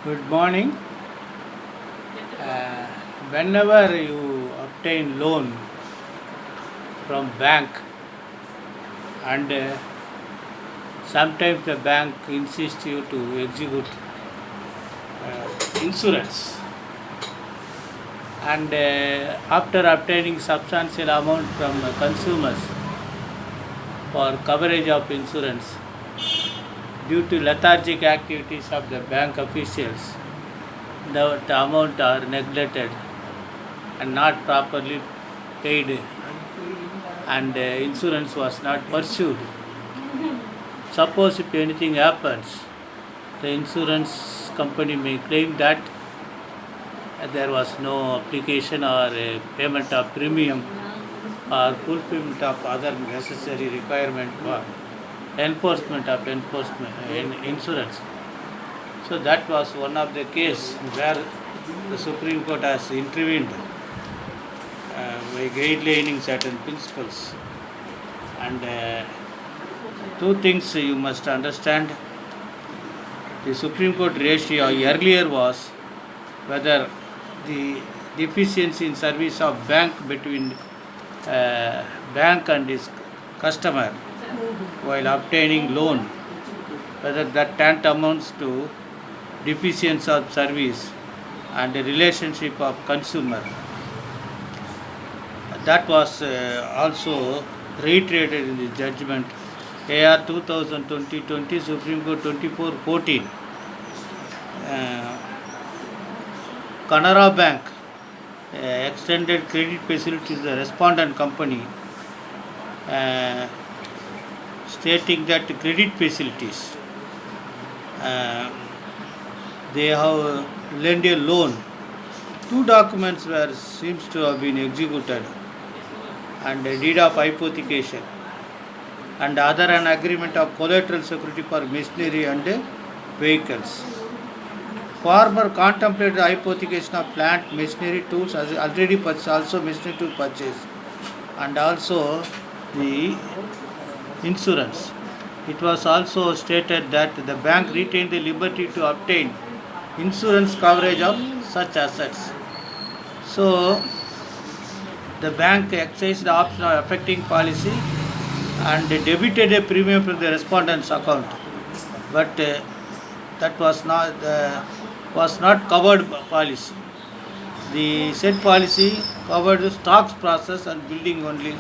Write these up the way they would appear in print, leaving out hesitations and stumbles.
Good morning. Uh, Whenever you obtain loan from bank and sometimes the bank insists you to execute insurance and after obtaining substantial amount from consumers for coverage of insurance due to lethargic activities of the bank officials, the amount are neglected and not properly paid and insurance was not pursued. Suppose if anything happens, the insurance company may claim that there was no application or payment of premium or fulfillment of other necessary requirement for enforcement in insurance. So that was one of the case where the Supreme Court has intervened by guidelining certain principles. And two things you must understand. The Supreme Court ratio earlier was whether the deficiency in service of bank between bank and its customer while obtaining loan, whether that tantamounts to deficiency of service and the relationship of consumer. That was also reiterated in the judgment AR 2020 Supreme Court 2414. Canara Bank extended credit facilities to the respondent company, uh, stating that credit facilities they have lent a loan. Two documents were seems to have been executed and a deed of hypothecation and other an agreement of collateral security for machinery and vehicles. Farmer contemplated the hypothecation of plant machinery tools as already purchased, also machinery tool purchase, and also the insurance. It was also stated that the bank retained the liberty to obtain insurance coverage of such assets. So the bank exercised the option of affecting policy and debited a premium from the respondent's account, but that was not covered policy. The said policy covered the stocks process and building only,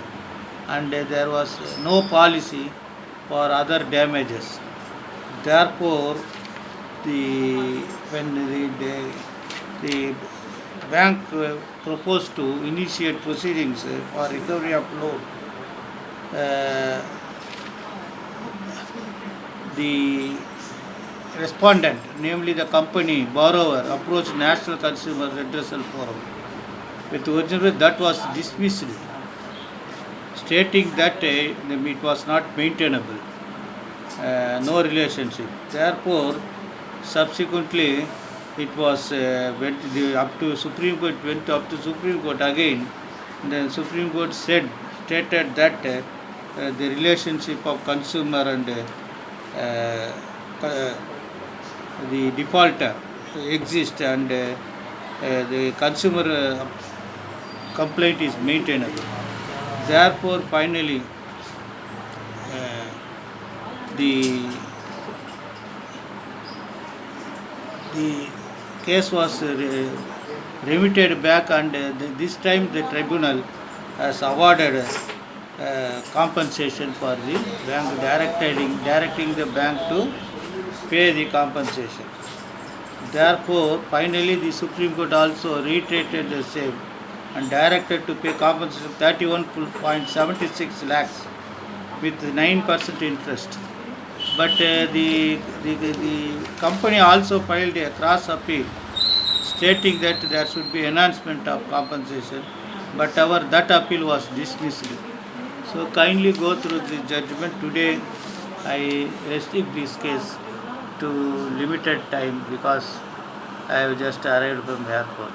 and there was no policy for other damages. Therefore, the when the bank proposed to initiate proceedings for recovery of loan, uh, the respondent, namely the company borrower, approached National Consumer Redressal Forum with original that was dismissed, stating that it was not maintainable, no relationship. Therefore, subsequently, it was up to Supreme Court, went up to Supreme Court again. Then Supreme Court stated that the relationship of consumer and the defaulter exists, and the consumer complaint is maintainable. Therefore, finally, uh, the the case was remitted back, and this time the tribunal has awarded compensation for the bank, directing the bank to pay the compensation. Therefore, finally, the Supreme Court also reiterated the same and directed to pay compensation 31.76 lakhs with 9% interest. But the company also filed a cross appeal stating that there should be enhancement of compensation, but that appeal was dismissed. So kindly go through the judgment. Today I restrict this case to limited time because I have just arrived from airport.